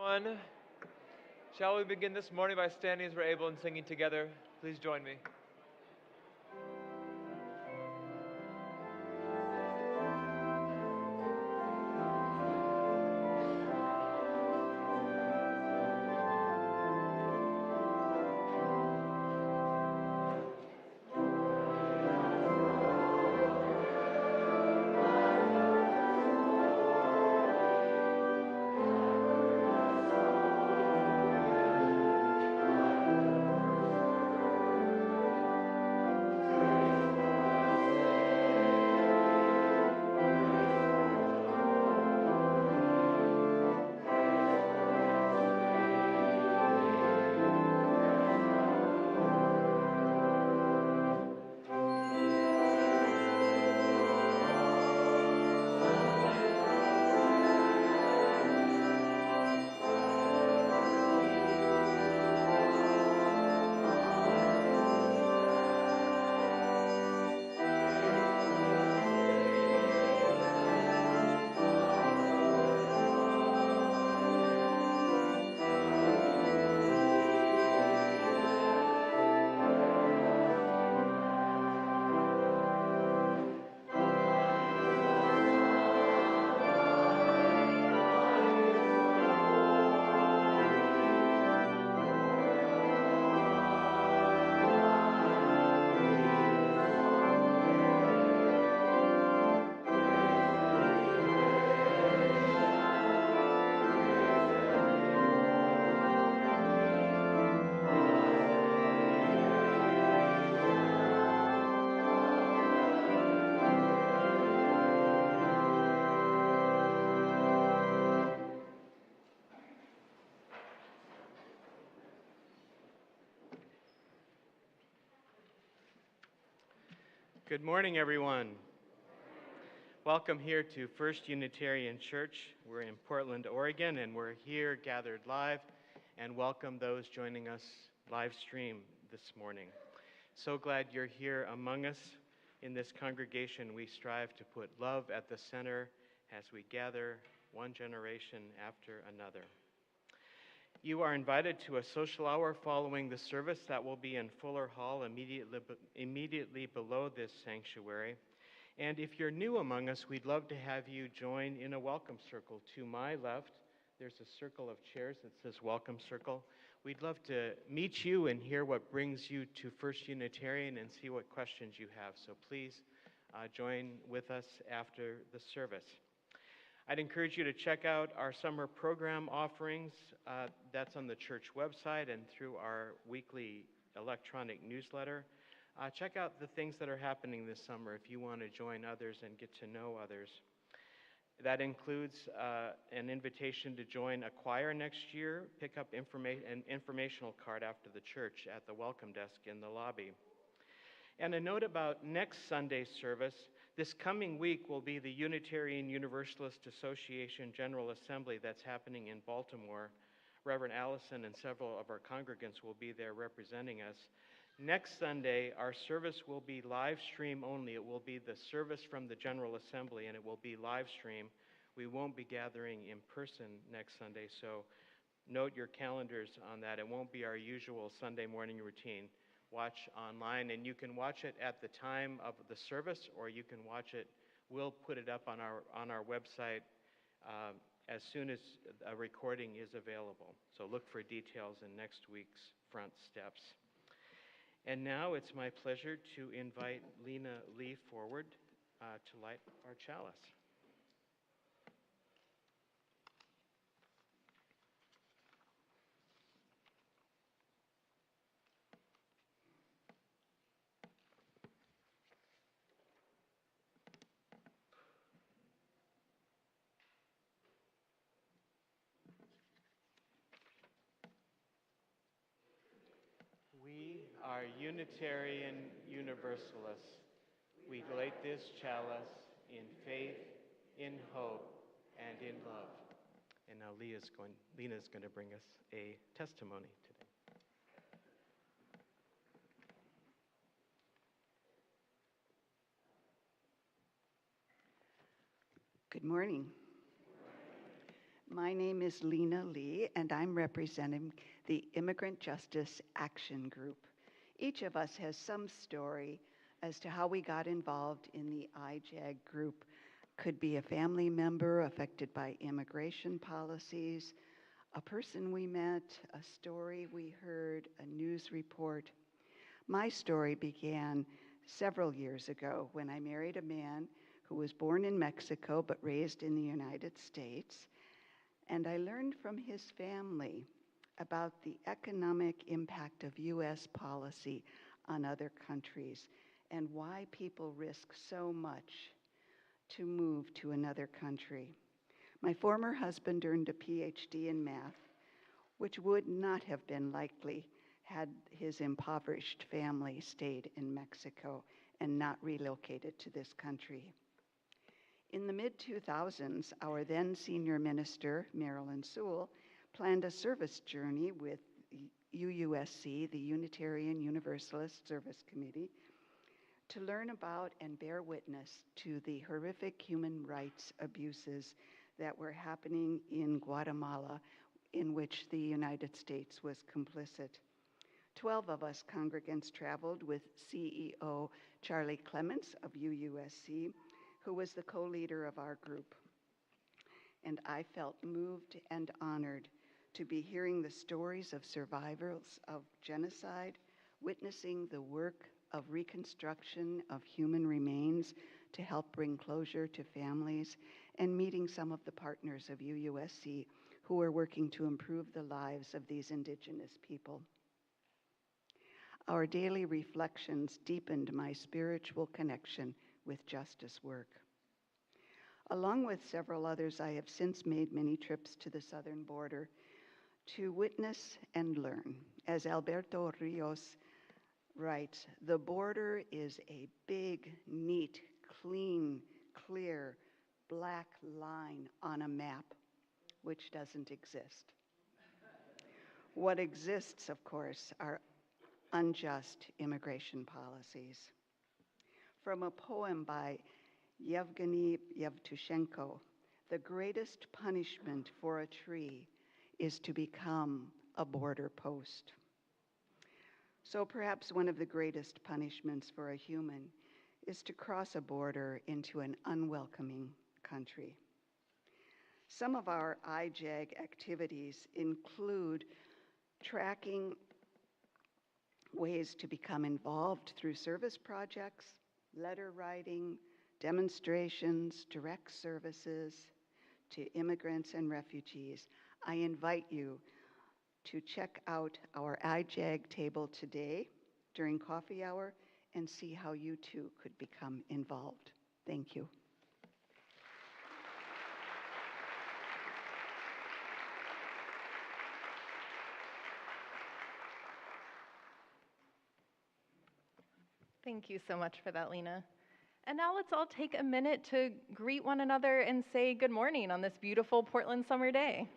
Everyone, shall we begin this morning by standing as we're able and singing together? Please join me. Good morning, everyone. Welcome here to First Unitarian Church. We're in Portland, Oregon, and we're here gathered live, and welcome those joining us live stream this morning. So glad you're here among us. In this congregation, we strive to put love at the center as we gather one generation after another. You are invited to a social hour following the service that will be in Fuller Hall immediately below this sanctuary. And if you're new among us, we'd love to have you join in a welcome circle. To my left, there's a circle of chairs that says Welcome Circle. We'd love to meet you and hear what brings you to First Unitarian and see what questions you have. So please join with us after the service. I'd encourage you to check out our summer program offerings. That's on the church website and through our weekly electronic newsletter. Check out the things that are happening this summer if you want to join others and get to know others. That includes an invitation to join a choir next year. Pick up an informational card after the church at the welcome desk in the lobby. And a note about next Sunday's service. This coming week will be the Unitarian Universalist Association General Assembly that's happening in Baltimore. Reverend Allison and several of our congregants will be there representing us. Next Sunday, our service will be live stream only. It will be the service from the General Assembly, and it will be live stream. We won't be gathering in person next Sunday, so note your calendars on that. It won't be our usual Sunday morning routine. Watch online, and you can watch it at the time of the service, or you can watch it. We'll put it up on our website as soon as a recording is available. So look for details in next week's front steps. And now it's my pleasure to invite Lena Lee forward to light our chalice. We are Unitarian Universalists. We light this chalice in faith, in hope, and in love. And now Lena's going to bring us a testimony today. Good morning. My name is Lena Lee, and I'm representing the Immigrant Justice Action Group. Each of us has some story as to how we got involved in the IJAG group. Could be a family member affected by immigration policies, a person we met, a story we heard, a news report. My story began several years ago when I married a man who was born in Mexico but raised in the United States. And I learned from his family about the economic impact of U.S. policy on other countries and why people risk so much to move to another country. My former husband earned a PhD in math, which would not have been likely had his impoverished family stayed in Mexico and not relocated to this country. In the mid-2000s, our then senior minister, Marilyn Sewell, planned a service journey with UUSC, the Unitarian Universalist Service Committee, to learn about and bear witness to the horrific human rights abuses that were happening in Guatemala, in which the United States was complicit. 12 of us congregants traveled with CEO Charlie Clements of UUSC, who was the co-leader of our group. And I felt moved and honored to be hearing the stories of survivors of genocide, witnessing the work of reconstruction of human remains to help bring closure to families, and meeting some of the partners of UUSC who are working to improve the lives of these Indigenous people. Our daily reflections deepened my spiritual connection with justice work. Along with several others, I have since made many trips to the southern border to witness and learn. As Alberto Rios writes, the border is a big, neat, clean, clear, black line on a map, which doesn't exist. What exists, of course, are unjust immigration policies. From a poem by Yevgeny Yevtushenko, the greatest punishment for a tree is to become a border post. So perhaps one of the greatest punishments for a human is to cross a border into an unwelcoming country. Some of our IJAG activities include tracking ways to become involved through service projects, letter writing, demonstrations, direct services to immigrants and refugees. I invite you to check out our IJAG table today during coffee hour and see how you too could become involved. Thank you. Thank you so much for that, Lena. And now let's all take a minute to greet one another and say good morning on this beautiful Portland summer day.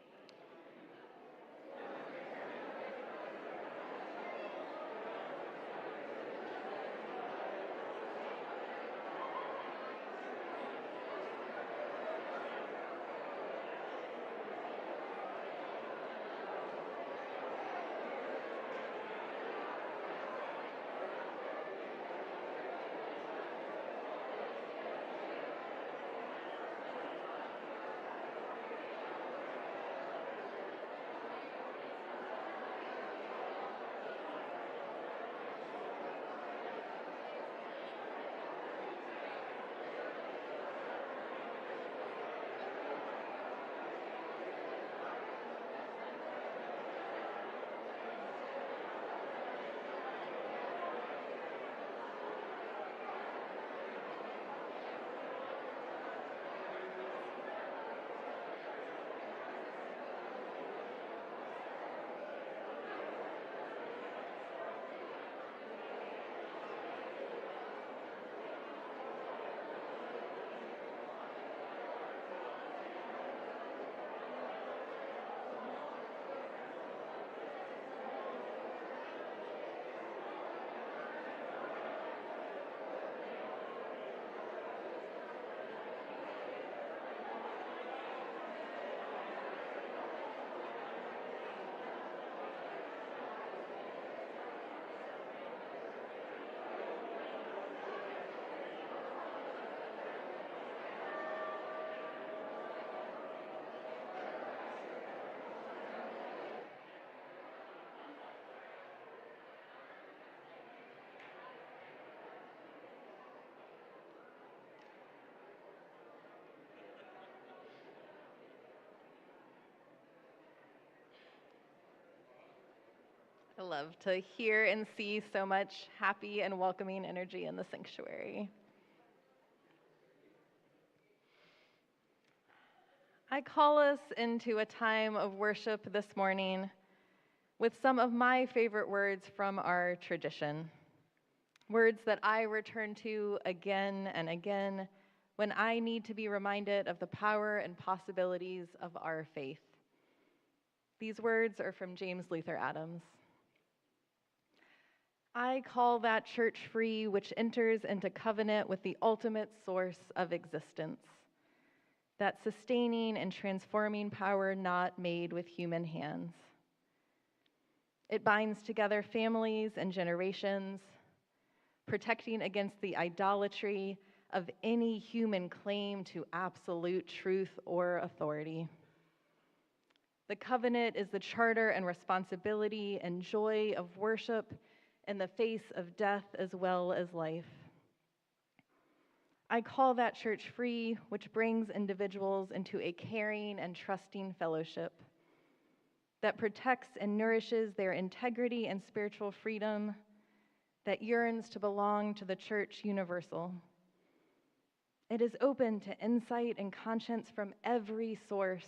love to hear and see so much happy and welcoming energy in the sanctuary. I call us into a time of worship this morning with some of my favorite words from our tradition, words that I return to again and again when I need to be reminded of the power and possibilities of our faith. These words are from James Luther Adams. I call that church free which enters into covenant with the ultimate source of existence, that sustaining and transforming power not made with human hands. It binds together families and generations, protecting against the idolatry of any human claim to absolute truth or authority. The covenant is the charter and responsibility and joy of worship in the face of death as well as life. I call that church free, which brings individuals into a caring and trusting fellowship that protects and nourishes their integrity and spiritual freedom, that yearns to belong to the church universal. It is open to insight and conscience from every source.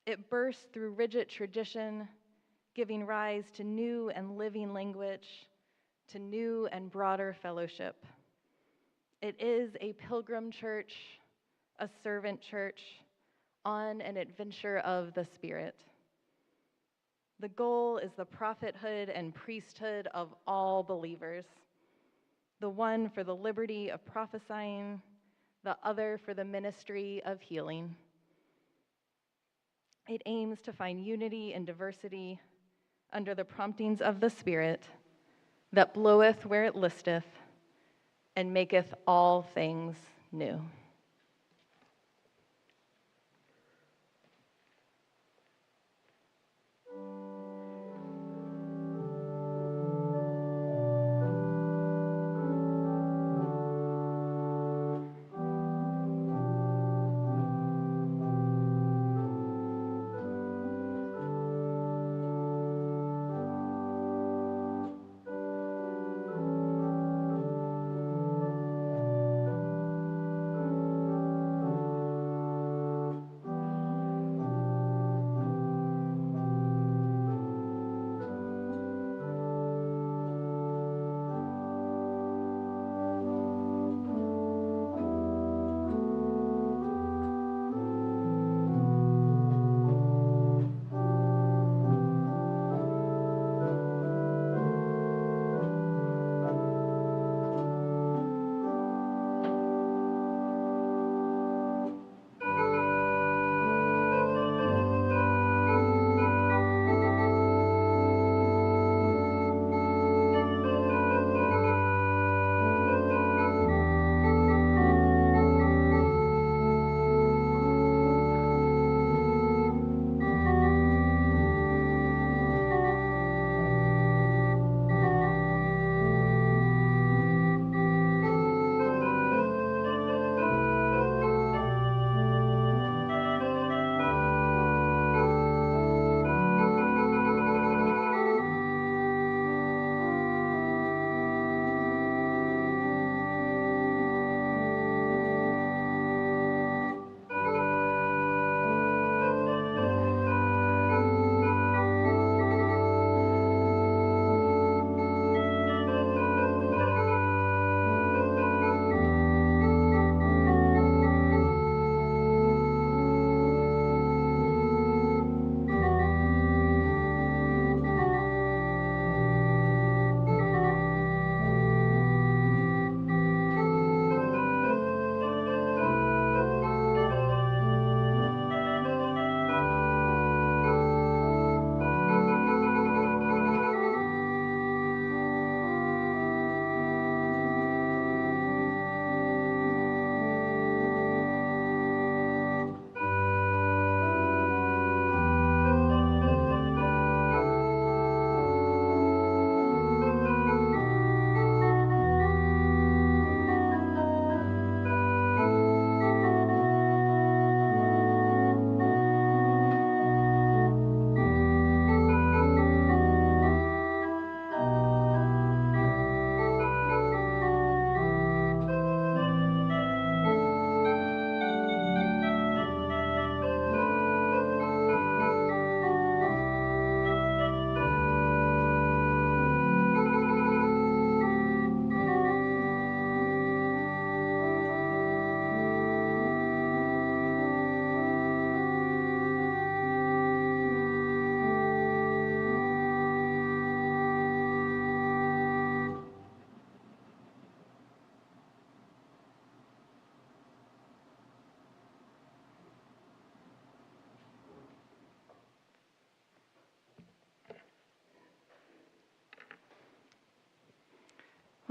It bursts through rigid tradition, giving rise to new and living language, to new and broader fellowship. It is a pilgrim church, a servant church, on an adventure of the Spirit. The goal is the prophethood and priesthood of all believers, the one for the liberty of prophesying, the other for the ministry of healing. It aims to find unity and diversity under the promptings of the Spirit that bloweth where it listeth and maketh all things new.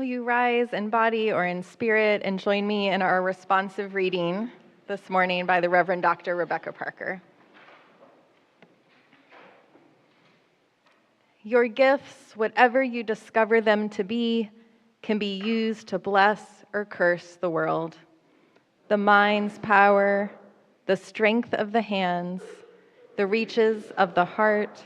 Will you rise in body or in spirit and join me in our responsive reading this morning by the Reverend Dr. Rebecca Parker? Your gifts, whatever you discover them to be, can be used to bless or curse the world. The mind's power, the strength of the hands, the reaches of the heart,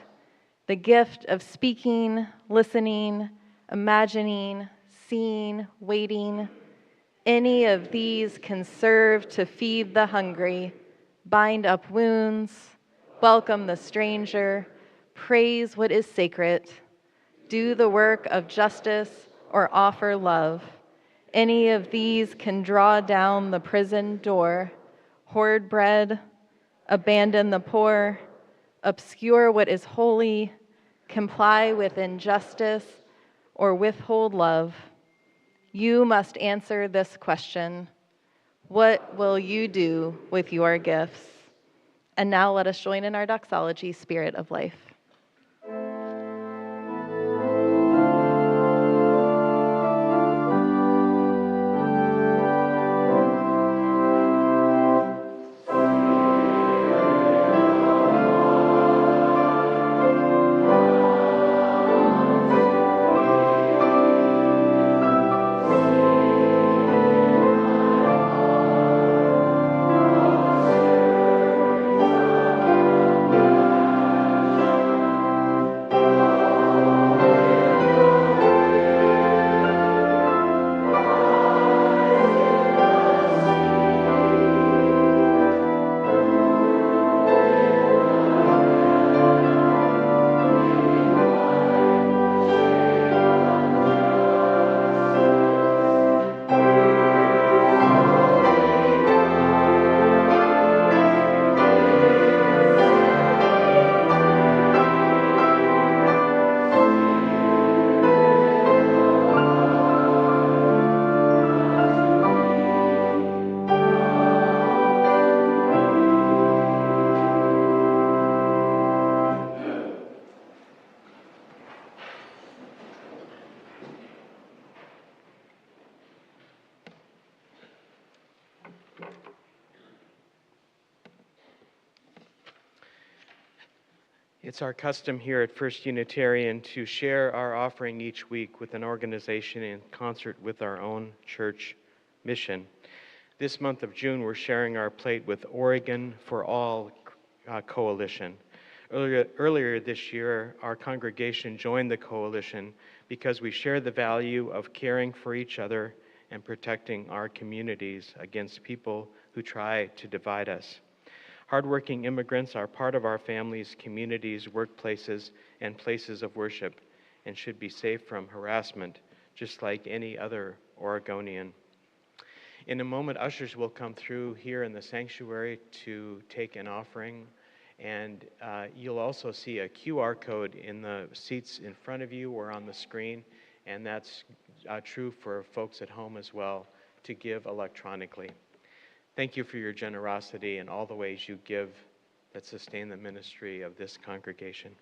the gift of speaking, listening, imagining, seeing, waiting, any of these can serve to feed the hungry, bind up wounds, welcome the stranger, praise what is sacred, do the work of justice, or offer love. Any of these can draw down the prison door, hoard bread, abandon the poor, obscure what is holy, comply with injustice, or withhold love. You must answer this question: what will you do with your gifts? And now let us join in our doxology, Spirit of Life. It's our custom here at First Unitarian to share our offering each week with an organization in concert with our own church mission. This month of June, we're sharing our plate with Oregon for All Coalition. Earlier this year, our congregation joined the coalition because we share the value of caring for each other and protecting our communities against people who try to divide us. Hardworking immigrants are part of our families, communities, workplaces, and places of worship, and should be safe from harassment, just like any other Oregonian. In a moment, ushers will come through here in the sanctuary to take an offering, and you'll also see a QR code in the seats in front of you or on the screen, and that's true for folks at home as well, to give electronically. Thank you for your generosity and all the ways you give that sustain the ministry of this congregation.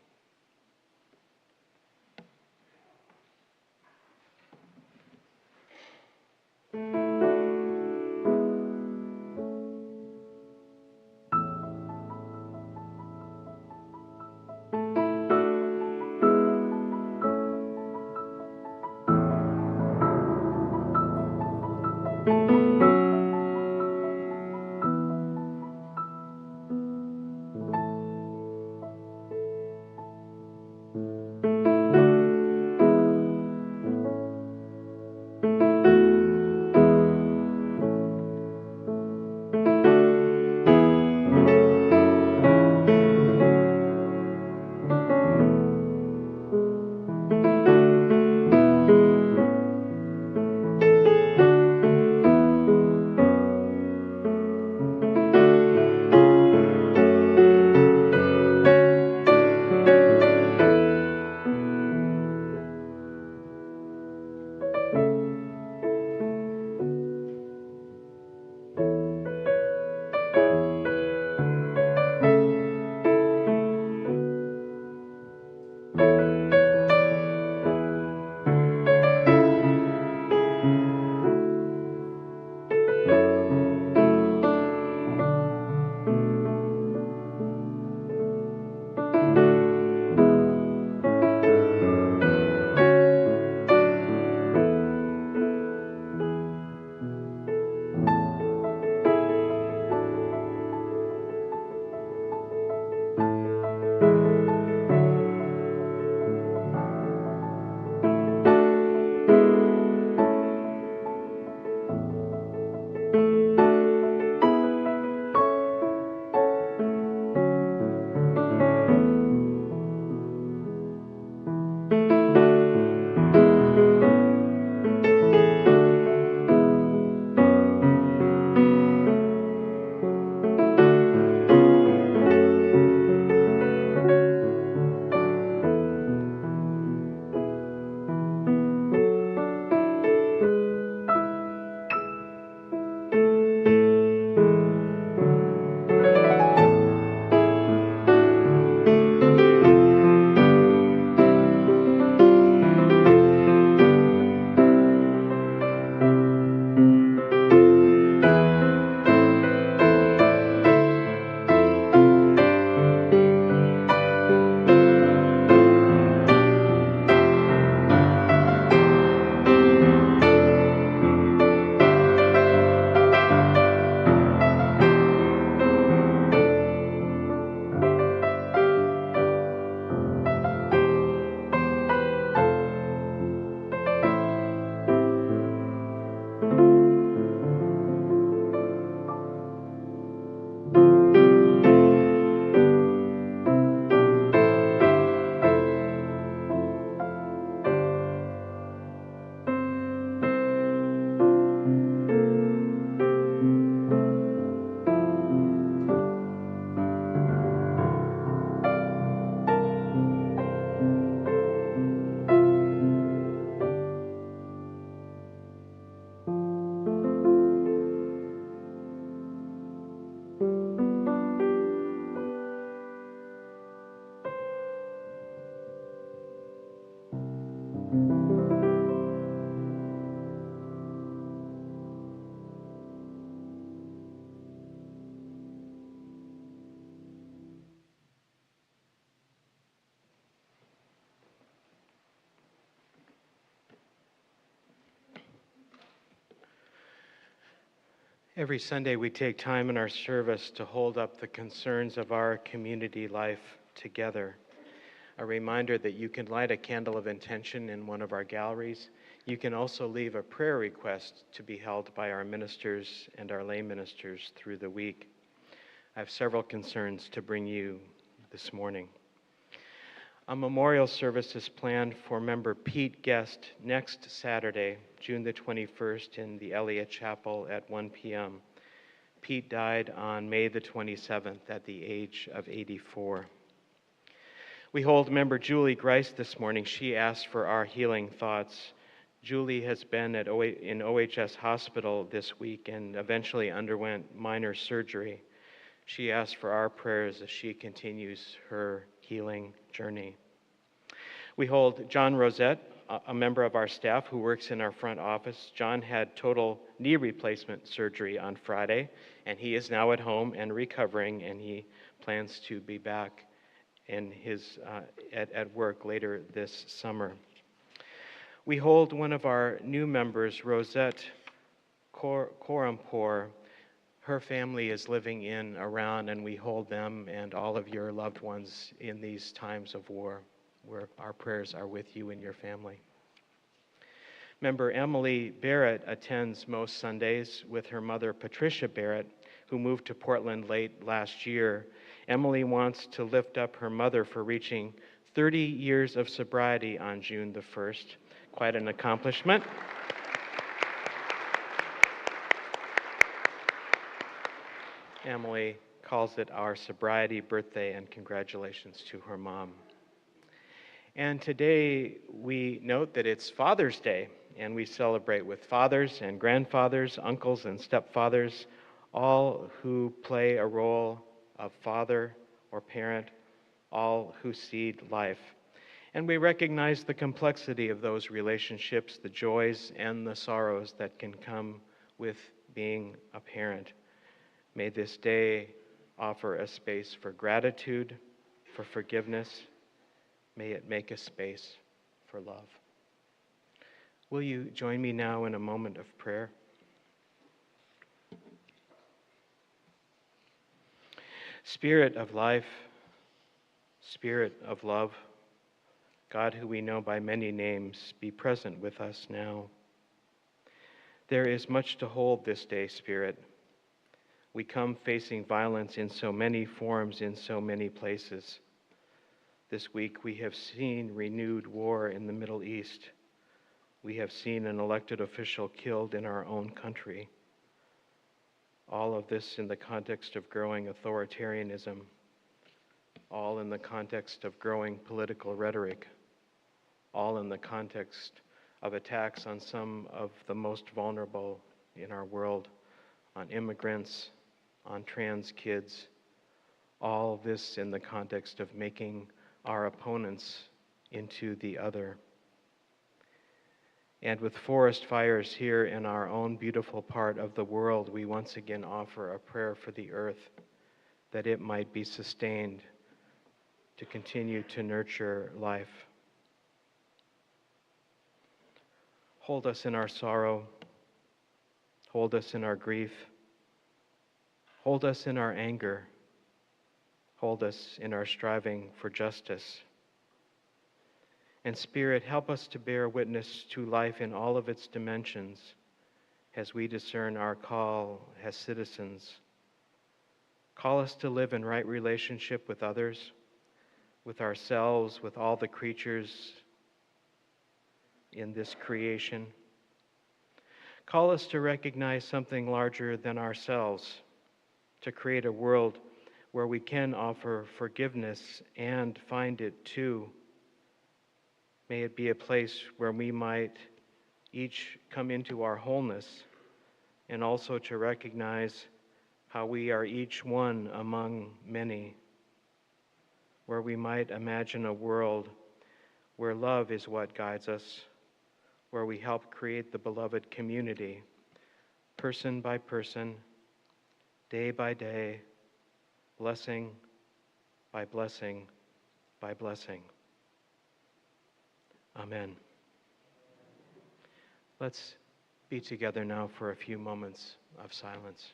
Every Sunday, we take time in our service to hold up the concerns of our community life together. A reminder that you can light a candle of intention in one of our galleries. You can also leave a prayer request to be held by our ministers and our lay ministers through the week. I have several concerns to bring you this morning. A memorial service is planned for member Pete Guest next Saturday, June the 21st, in the Elliott Chapel at 1 p.m. Pete died on May the 27th at the age of 84. We hold member Julie Grice this morning. She asked for our healing thoughts. Julie has been in OHS Hospital this week and eventually underwent minor surgery. She asked for our prayers as she continues her healing journey. We hold John Rosette, a member of our staff who works in our front office. John had total knee replacement surgery on Friday, and he is now at home and recovering, and he plans to be back in at work later this summer. We hold one of our new members, Rosette Korampor. Her family is living in Iran, and we hold them and all of your loved ones in these times of war, where our prayers are with you and your family. Member Emily Barrett attends most Sundays with her mother, Patricia Barrett, who moved to Portland late last year. Emily wants to lift up her mother for reaching 30 years of sobriety on June the 1st. Quite an accomplishment. Emily calls it our sobriety birthday, and congratulations to her mom. And today we note that it's Father's Day, and we celebrate with fathers and grandfathers, uncles and stepfathers, all who play a role of father or parent, all who seed life. And we recognize the complexity of those relationships, the joys and the sorrows that can come with being a parent. May this day offer a space for gratitude, for forgiveness. May it make a space for love. Will you join me now in a moment of prayer? Spirit of life, Spirit of love, God who we know by many names, be present with us now. There is much to hold this day, Spirit. We come facing violence in so many forms, in so many places. This week we have seen renewed war in the Middle East. We have seen an elected official killed in our own country. All of this in the context of growing authoritarianism, all in the context of growing political rhetoric, all in the context of attacks on some of the most vulnerable in our world, on immigrants, on trans kids, all this in the context of making our opponents into the other. And with forest fires here in our own beautiful part of the world, we once again offer a prayer for the earth, that it might be sustained to continue to nurture life. Hold us in our sorrow. Hold us in our grief. Hold us in our anger. Hold us in our striving for justice. And Spirit, help us to bear witness to life in all of its dimensions as we discern our call as citizens. Call us to live in right relationship with others, with ourselves, with all the creatures in this creation. Call us to recognize something larger than ourselves, to create a world where we can offer forgiveness and find it too. May it be a place where we might each come into our wholeness, and also to recognize how we are each one among many, where we might imagine a world where love is what guides us, where we help create the beloved community, person by person, day by day, blessing by blessing by blessing. Amen. Let's be together now for a few moments of silence.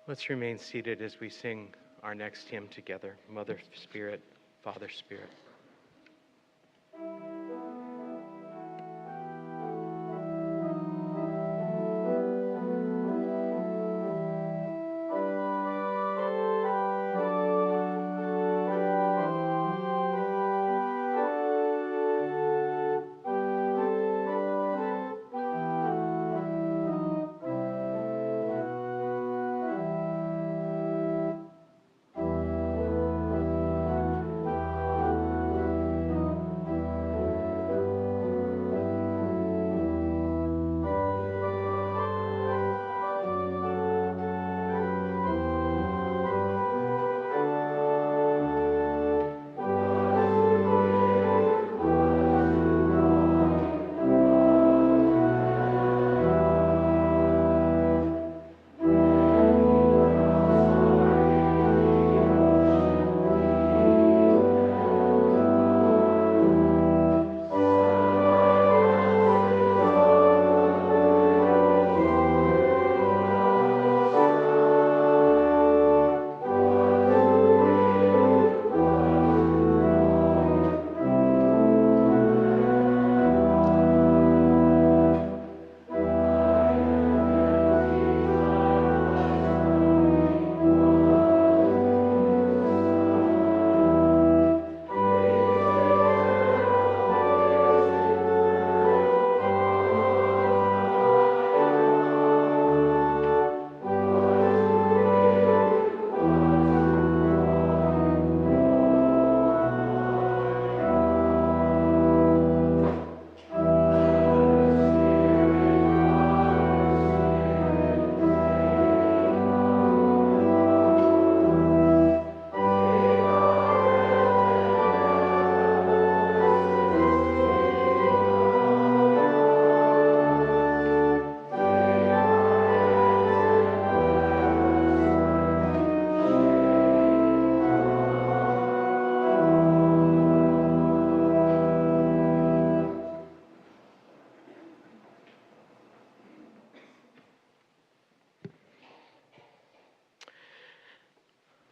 Let's remain seated as we sing our next hymn together, Mother Spirit, Father Spirit.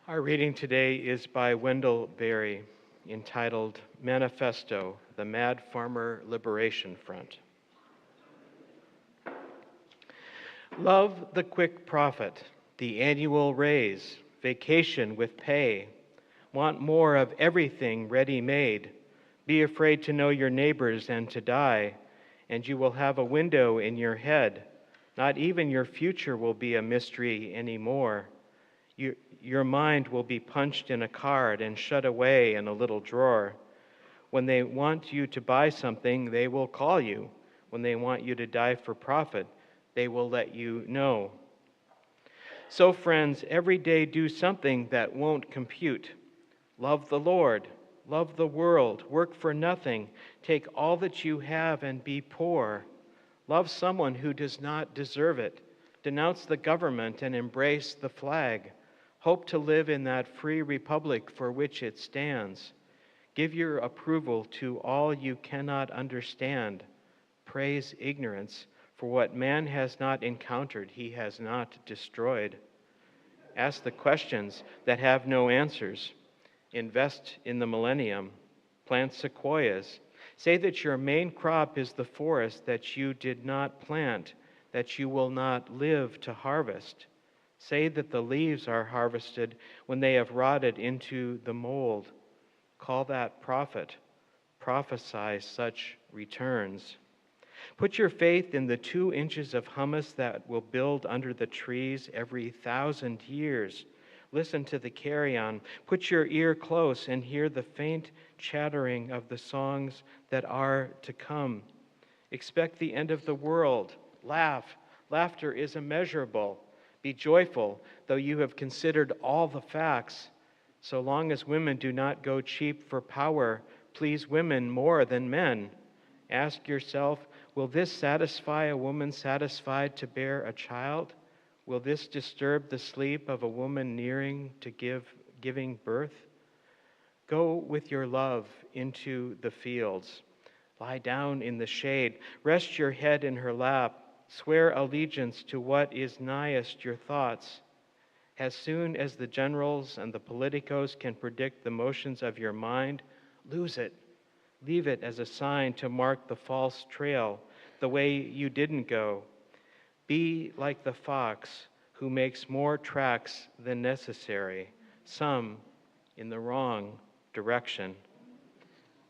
Our reading today is by Wendell Berry, entitled Manifesto, the Mad Farmer Liberation Front. Love the quick profit, the annual raise, vacation with pay. Want more of everything ready-made. Be afraid to know your neighbors and to die, and you will have a window in your head. Not even your future will be a mystery anymore. Your mind will be punched in a card and shut away in a little drawer. When they want you to buy something, they will call you. When they want you to die for profit, they will let you know. So, friends, every day do something that won't compute. Love the Lord, love the world, work for nothing, take all that you have and be poor. Love someone who does not deserve it. Denounce the government and embrace the flag. Hope to live in that free republic for which it stands. Give your approval to all you cannot understand. Praise ignorance, for what man has not encountered, he has not destroyed. Ask the questions that have no answers. Invest in the millennium. Plant sequoias. Say that your main crop is the forest that you did not plant, that you will not live to harvest. Say that the leaves are harvested when they have rotted into the mold. Call that profit. Prophesy such returns. Put your faith in the 2 inches of hummus that will build under the trees every 1,000 years. Listen to the carry-on. Put your ear close and hear the faint chattering of the songs that are to come. Expect the end of the world. Laugh. Laughter is immeasurable. Be joyful, though you have considered all the facts. So long as women do not go cheap for power, please women more than men. Ask yourself, will this satisfy a woman satisfied to bear a child? Will this disturb the sleep of a woman nearing to giving birth? Go with your love into the fields. Lie down in the shade. Rest your head in her lap. Swear allegiance to what is nighest your thoughts. As soon as the generals and the politicos can predict the motions of your mind, lose it. Leave it as a sign to mark the false trail, the way you didn't go. Be like the fox who makes more tracks than necessary, some in the wrong direction.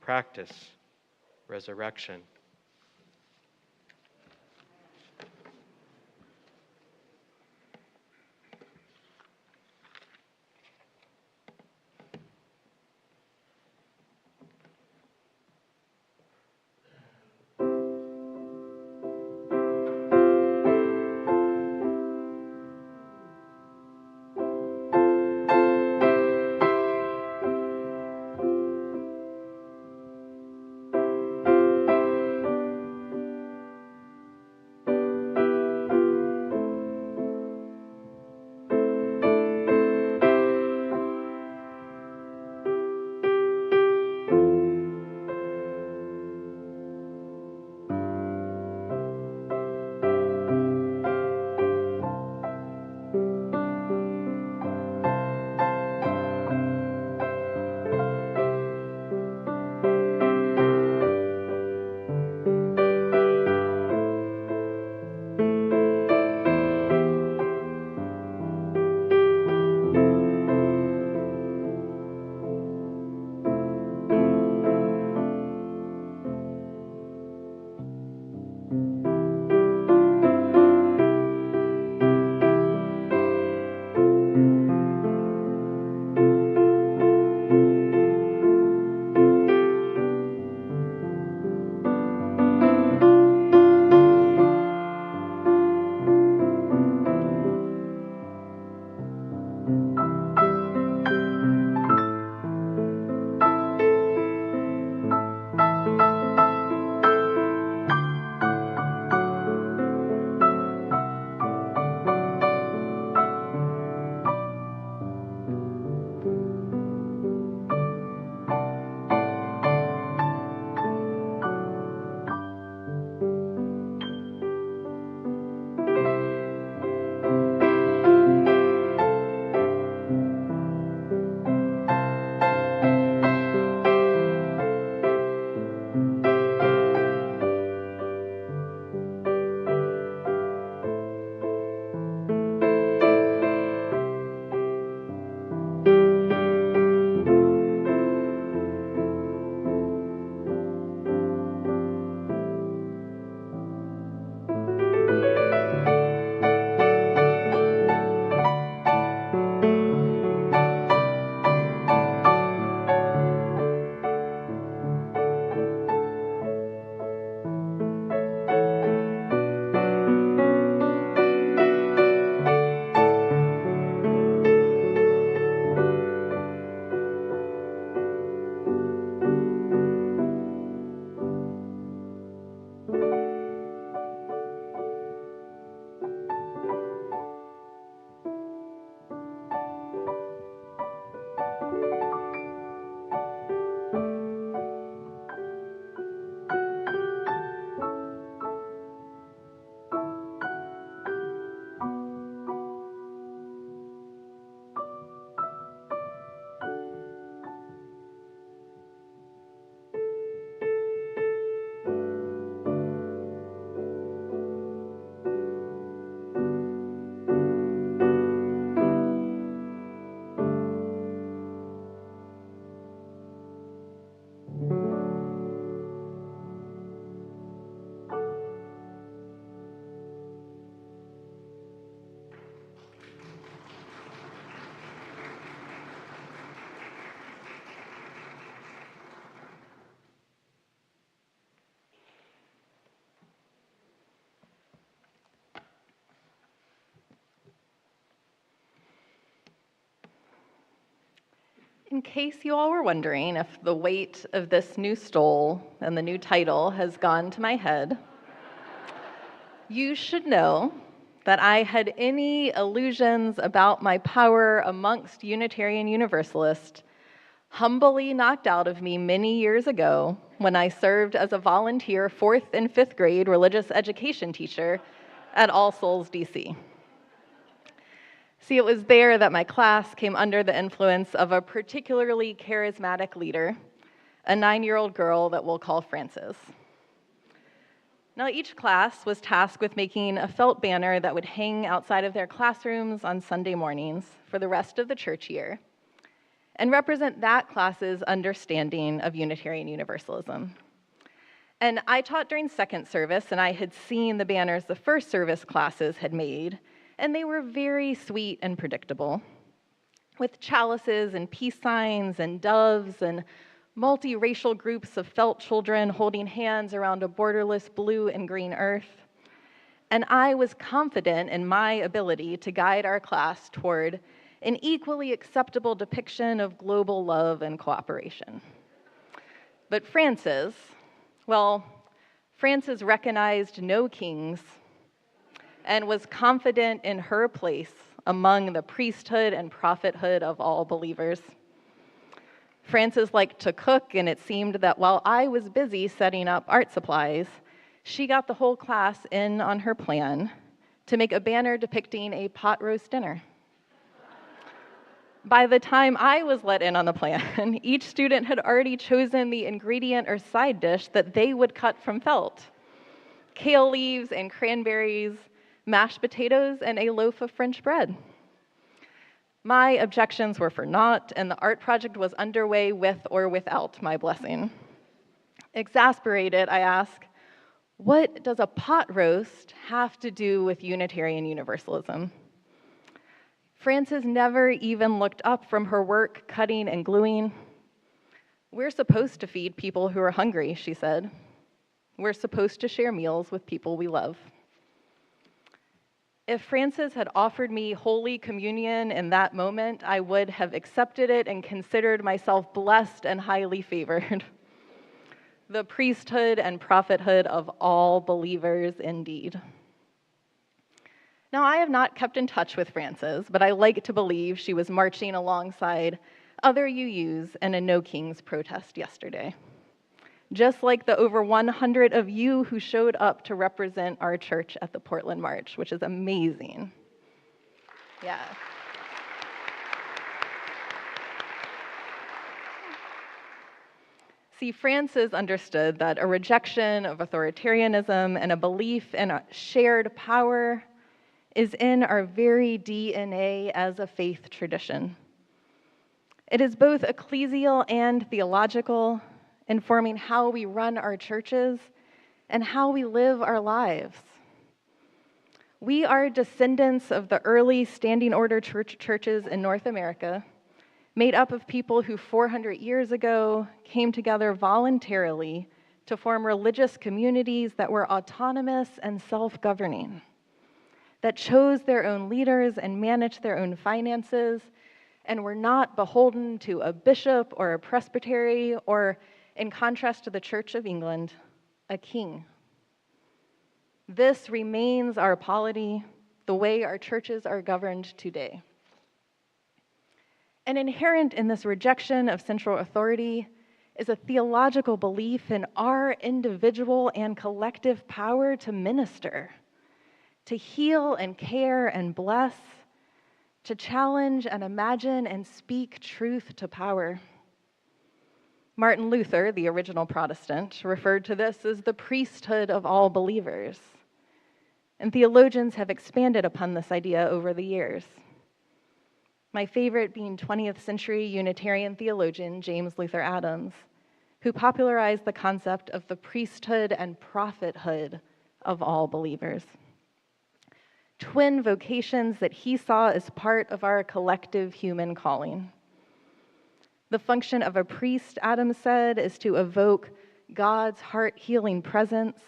Practice resurrection. In case you all were wondering if the weight of this new stole and the new title has gone to my head, you should know that I had any illusions about my power amongst Unitarian Universalists humbly knocked out of me many years ago when I served as a volunteer 4th and 5th grade religious education teacher at All Souls, DC. See, it was there that my class came under the influence of a particularly charismatic leader, a 9-year-old girl that we'll call Frances. Now, each class was tasked with making a felt banner that would hang outside of their classrooms on Sunday mornings for the rest of the church year and represent that class's understanding of Unitarian Universalism. And I taught during second service, and I had seen the banners the first service classes had made, and they were very sweet and predictable, with chalices and peace signs and doves and multiracial groups of felt children holding hands around a borderless blue and green earth. And I was confident in my ability to guide our class toward an equally acceptable depiction of global love and cooperation. But Frances recognized no kings and was confident in her place among the priesthood and prophethood of all believers. Frances liked to cook, and it seemed that while I was busy setting up art supplies, she got the whole class in on her plan to make a banner depicting a pot roast dinner. By the time I was let in on the plan, each student had already chosen the ingredient or side dish that they would cut from felt: kale leaves and cranberries, mashed potatoes, and a loaf of French bread. My objections were for naught, and the art project was underway with or without my blessing. Exasperated, I asked, what does a pot roast have to do with Unitarian Universalism? Frances never even looked up from her work cutting and gluing. We're supposed to feed people who are hungry, she said. We're supposed to share meals with people we love. If Frances had offered me Holy Communion in that moment, I would have accepted it and considered myself blessed and highly favored. The priesthood and prophethood of all believers indeed. Now, I have not kept in touch with Frances, but I like to believe she was marching alongside other UUs in a No Kings protest yesterday, just like the over 100 of you who showed up to represent our church at the Portland March, which is amazing. Yeah. See, Frances understood that a rejection of authoritarianism and a belief in a shared power is in our very DNA as a faith tradition. It is both ecclesial and theological, informing how we run our churches and how we live our lives. We are descendants of the early standing order churches in North America, made up of people who 400 years ago came together voluntarily to form religious communities that were autonomous and self-governing, that chose their own leaders and managed their own finances, and were not beholden to a bishop or a presbytery or, in contrast to the Church of England, a king. This remains our polity, the way our churches are governed today. And inherent in this rejection of central authority is a theological belief in our individual and collective power to minister, to heal and care and bless, to challenge and imagine and speak truth to power. Martin Luther, the original Protestant, referred to this as the priesthood of all believers. And theologians have expanded upon this idea over the years. My favorite being 20th century Unitarian theologian James Luther Adams, who popularized the concept of the priesthood and prophethood of all believers. Twin vocations that he saw as part of our collective human calling. The function of a priest, Adams said, is to evoke God's heart-healing presence,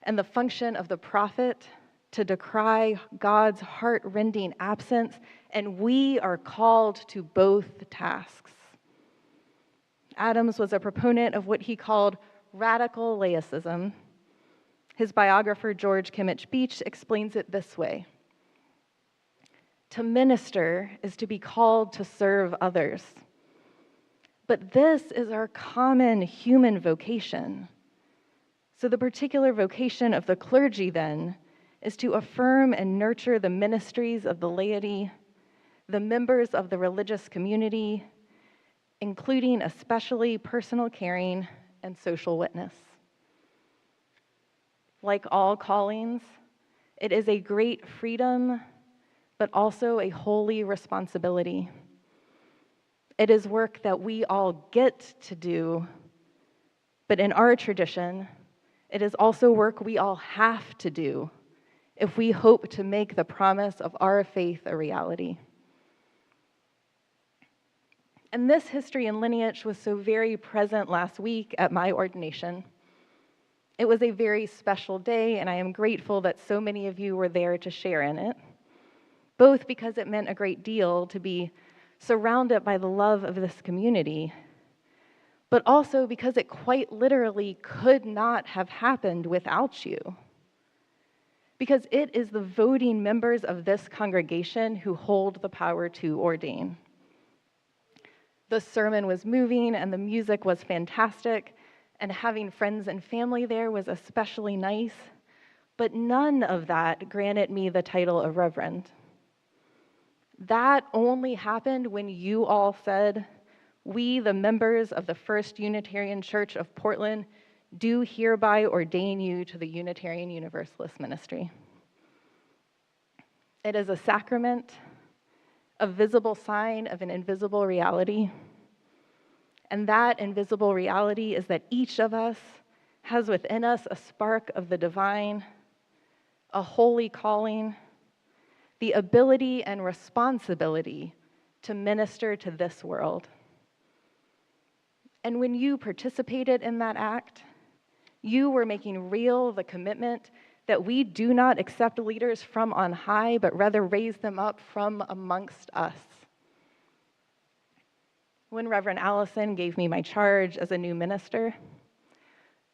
and the function of the prophet to decry God's heart-rending absence, and we are called to both tasks. Adams was a proponent of what he called radical laicism. His biographer, George Kimmich Beach, explains it this way: to minister is to be called to serve others. But this is our common human vocation. So the particular vocation of the clergy, then, is to affirm and nurture the ministries of the laity, the members of the religious community, including especially personal caring and social witness. Like all callings, it is a great freedom, but also a holy responsibility. It is work that we all get to do, but in our tradition, it is also work we all have to do if we hope to make the promise of our faith a reality. And this history and lineage was so very present last week at my ordination. It was a very special day, and I am grateful that so many of you were there to share in it, both because it meant a great deal to be surrounded by the love of this community, but also because it quite literally could not have happened without you. Because it is the voting members of this congregation who hold the power to ordain. The sermon was moving and the music was fantastic, and having friends and family there was especially nice, but none of that granted me the title of reverend. That only happened when you all said, "We, the members of the First Unitarian Church of Portland, do hereby ordain you to the Unitarian Universalist ministry." It is a sacrament, a visible sign of an invisible reality. And that invisible reality is that each of us has within us a spark of the divine, a holy calling, the ability and responsibility to minister to this world. And when you participated in that act, you were making real the commitment that we do not accept leaders from on high, but rather raise them up from amongst us. When Reverend Allison gave me my charge as a new minister,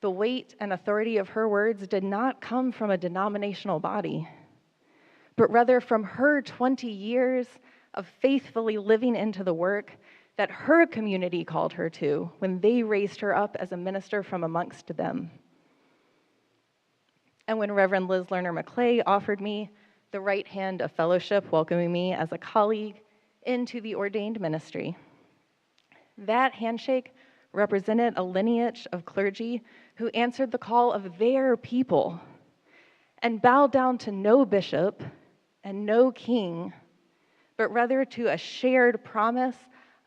the weight and authority of her words did not come from a denominational body, but rather from her 20 years of faithfully living into the work that her community called her to when they raised her up as a minister from amongst them. And when Reverend Liz Lerner-McClay offered me the right hand of fellowship, welcoming me as a colleague into the ordained ministry, that handshake represented a lineage of clergy who answered the call of their people and bowed down to no bishop and no king, but rather to a shared promise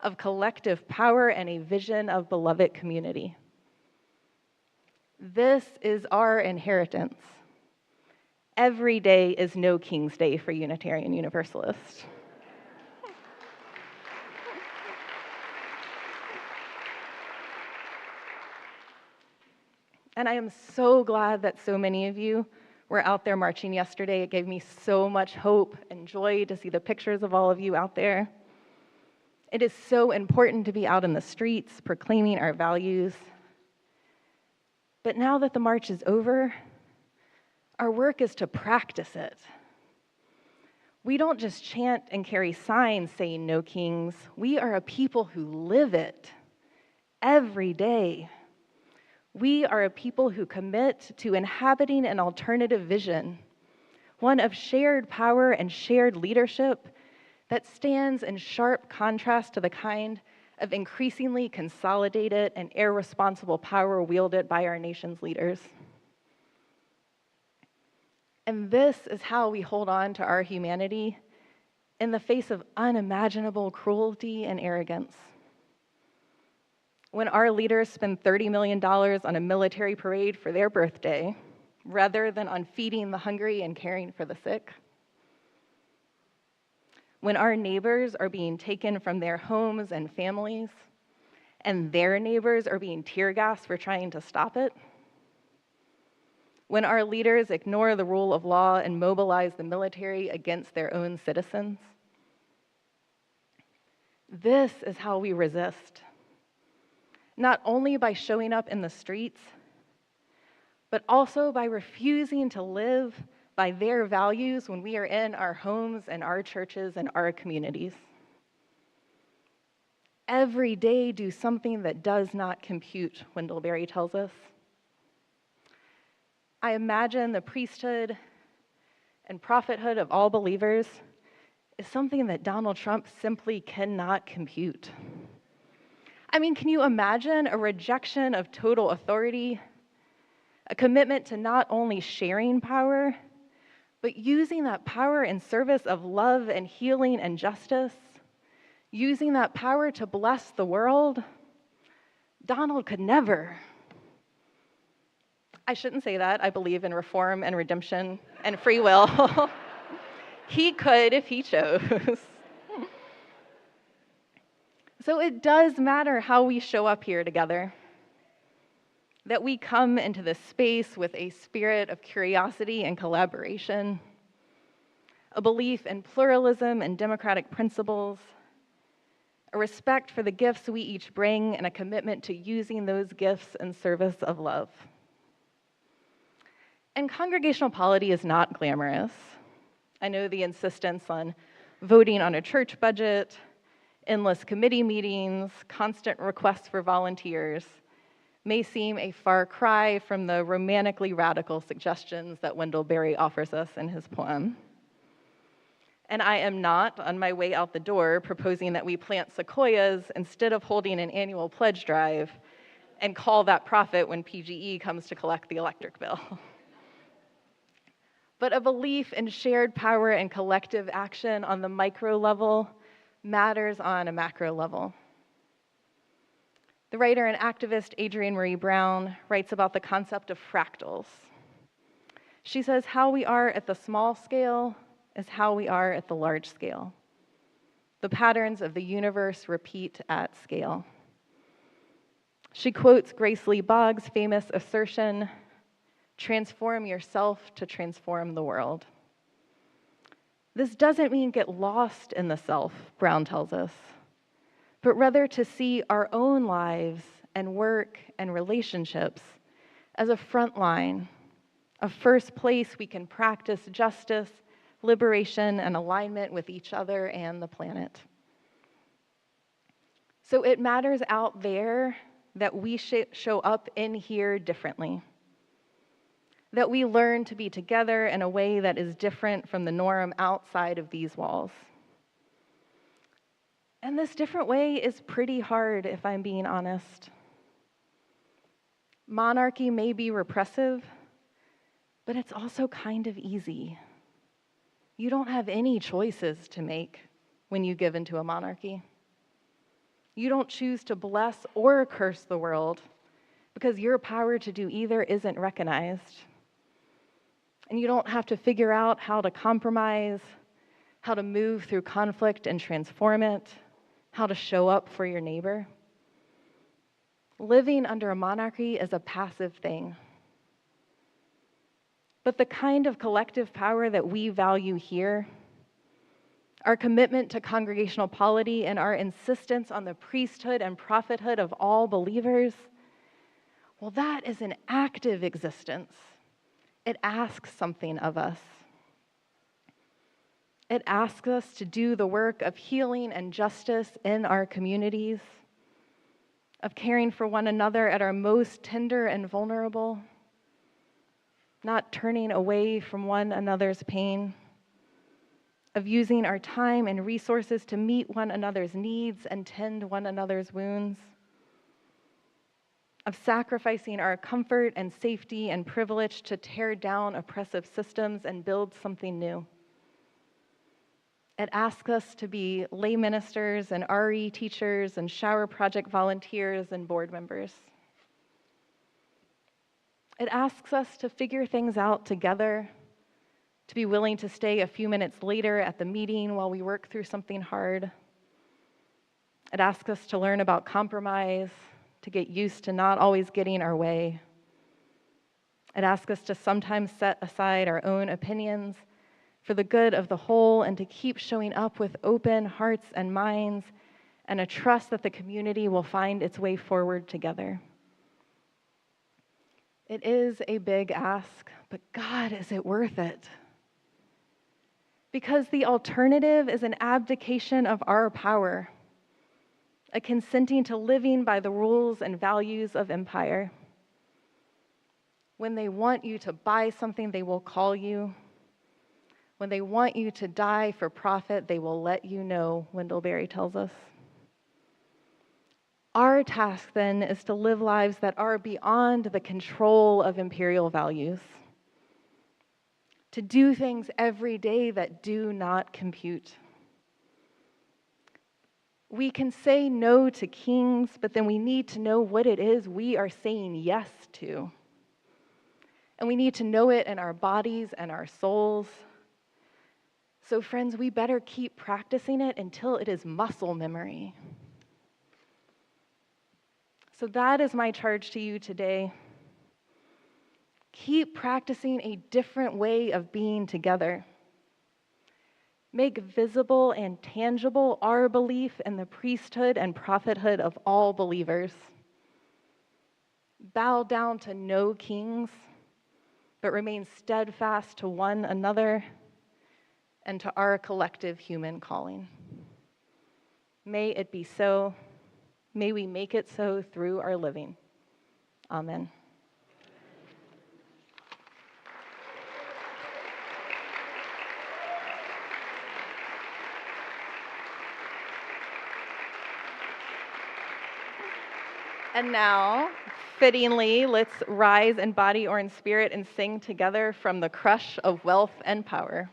of collective power and a vision of beloved community. This is our inheritance. Every day is no King's Day for Unitarian Universalists. And I am so glad that so many of you were out there marching yesterday. It gave me so much hope and joy to see the pictures of all of you out there. It is so important to be out in the streets proclaiming our values. But now that the march is over, our work is to practice it. We don't just chant and carry signs saying "No Kings." We are a people who live it every day. We are a people who commit to inhabiting an alternative vision, one of shared power and shared leadership that stands in sharp contrast to the kind of increasingly consolidated and irresponsible power wielded by our nation's leaders. And this is how we hold on to our humanity in the face of unimaginable cruelty and arrogance. When our leaders spend $30 million on a military parade for their birthday, rather than on feeding the hungry and caring for the sick. When our neighbors are being taken from their homes and families, and their neighbors are being tear gassed for trying to stop it. When our leaders ignore the rule of law and mobilize the military against their own citizens. This is how we resist. not only by showing up in the streets, but also by refusing to live by their values when we are in our homes and our churches and our communities. Every day do something that does not compute, Wendell Berry tells us. I imagine the priesthood and prophethood of all believers is something that Donald Trump simply cannot compute. I mean, can you imagine a rejection of total authority, a commitment to not only sharing power, but using that power in service of love and healing and justice, using that power to bless the world? Donald could never. I shouldn't say that. I believe in reform and redemption and free will. He could if he chose. So it does matter how we show up here together, that we come into this space with a spirit of curiosity and collaboration, a belief in pluralism and democratic principles, a respect for the gifts we each bring, and a commitment to using those gifts in service of love. And congregational polity is not glamorous. I know the insistence on voting on a church budget, endless committee meetings, constant requests for volunteers may seem a far cry from the romantically radical suggestions that Wendell Berry offers us in his poem. And I am not, on my way out the door, proposing that we plant sequoias instead of holding an annual pledge drive and call that profit when PGE comes to collect the electric bill. But a belief in shared power and collective action on the micro level matters on a macro level. The writer and activist Adrienne Marie Brown writes about the concept of fractals. She says, how we are at the small scale is how we are at the large scale. The patterns of the universe repeat at scale. She quotes Grace Lee Boggs' famous assertion, "Transform yourself to transform the world." This doesn't mean get lost in the self, Brown tells us, but rather to see our own lives and work and relationships as a front line, a first place we can practice justice, liberation, and alignment with each other and the planet. So it matters out there that we show up in here differently, that we learn to be together in a way that is different from the norm outside of these walls. And this different way is pretty hard, if I'm being honest. Monarchy may be repressive, but it's also kind of easy. You don't have any choices to make when you give into a monarchy. You don't choose to bless or curse the world because your power to do either isn't recognized. And you don't have to figure out how to compromise, how to move through conflict and transform it, how to show up for your neighbor. Living under a monarchy is a passive thing. But the kind of collective power that we value here, our commitment to congregational polity and our insistence on the priesthood and prophethood of all believers, well, that is an active existence. It asks something of us. It asks us to do the work of healing and justice in our communities, of caring for one another at our most tender and vulnerable, not turning away from one another's pain, of using our time and resources to meet one another's needs and tend one another's wounds, of sacrificing our comfort and safety and privilege to tear down oppressive systems and build something new. It asks us to be lay ministers and RE teachers and shower project volunteers and board members. It asks us to figure things out together, to be willing to stay a few minutes later at the meeting while we work through something hard. It asks us to learn about compromise, to get used to not always getting our way. It asks us to sometimes set aside our own opinions for the good of the whole and to keep showing up with open hearts and minds and a trust that the community will find its way forward together. It is a big ask, but God, is it worth it? Because the alternative is an abdication of our power, a consenting to living by the rules and values of empire. When they want you to buy something, they will call you. When they want you to die for profit, they will let you know, Wendell Berry tells us. Our task then is to live lives that are beyond the control of imperial values, to do things every day that do not compute. We can say no to kings, but then we need to know what it is we are saying yes to. And we need to know it in our bodies and our souls. So friends, we better keep practicing it until it is muscle memory. So that is my charge to you today. Keep practicing a different way of being together. Make visible and tangible our belief in the priesthood and prophethood of all believers. Bow down to no kings, but remain steadfast to one another and to our collective human calling. May it be so. May we make it so through our living. Amen. And now, fittingly, let's rise in body or in spirit and sing together from the crush of wealth and power.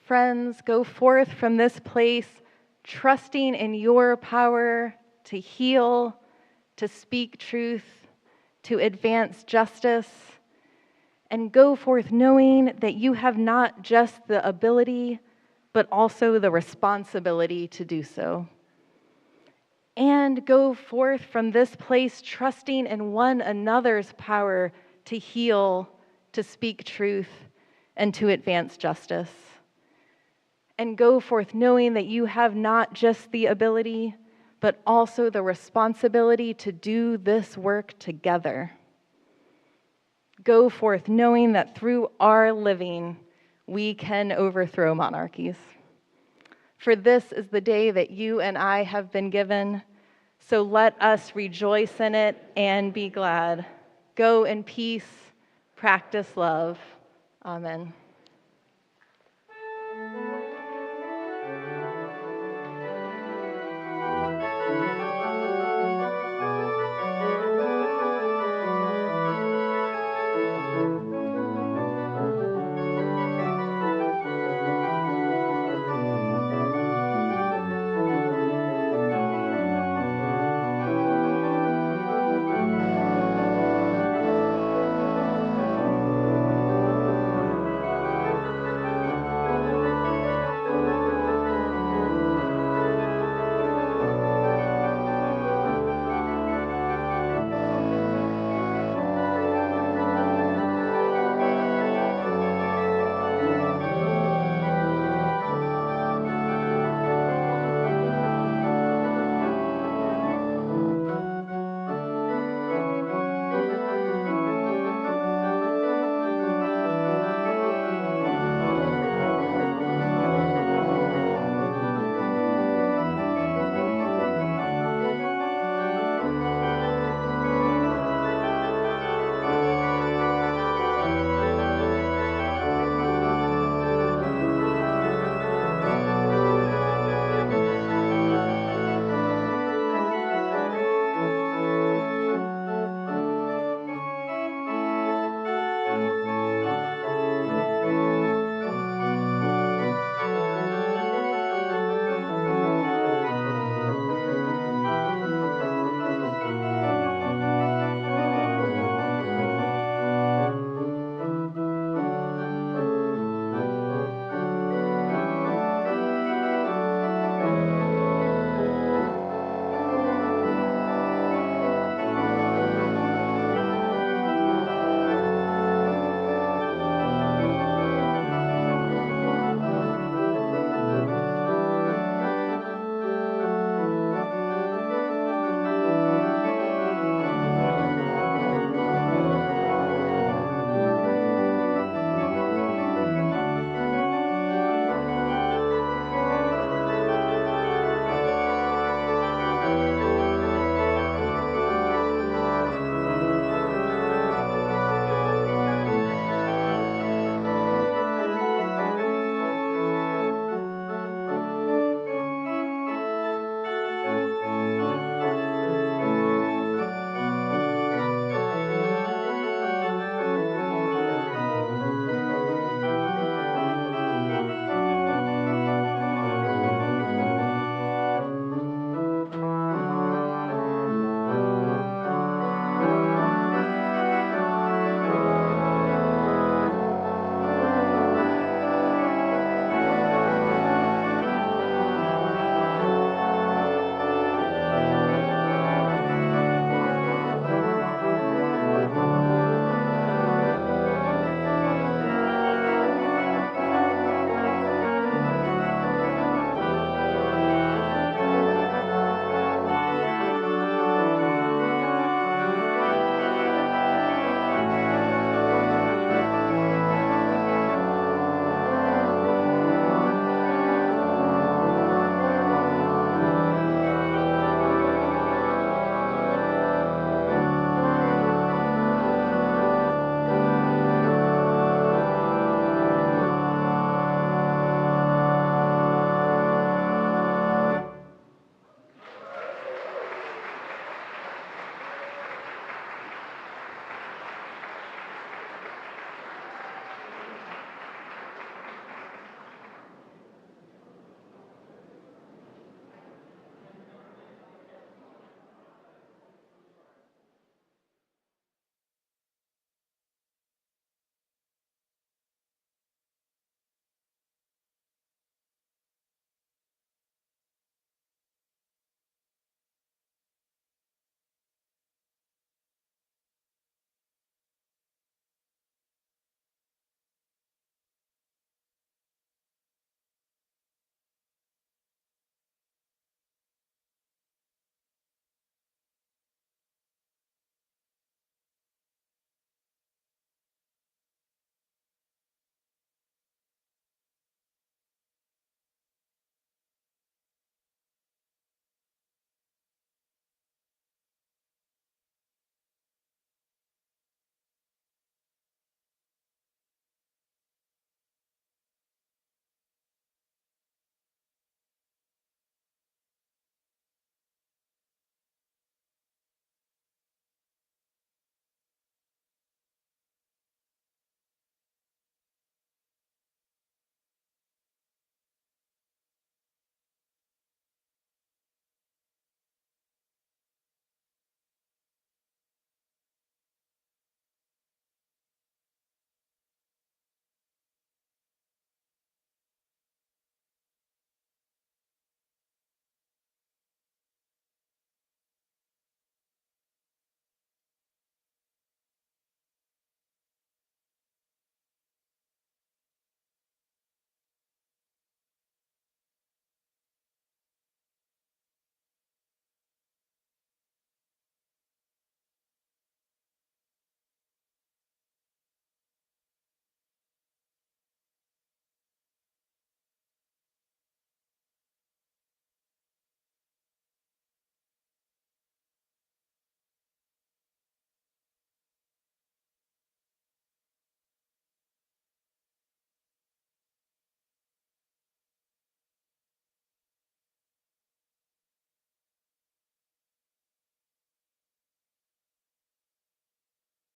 Friends, go forth from this place, trusting in your power to heal, to speak truth, to advance justice, and go forth knowing that you have not just the ability, but also the responsibility to do so. And go forth from this place, trusting in one another's power to heal, to speak truth, and to advance justice. And go forth knowing that you have not just the ability, but also the responsibility to do this work together. Go forth knowing that through our living, we can overthrow monarchies. For this is the day that you and I have been given, so let us rejoice in it and be glad. Go in peace, practice love. Amen.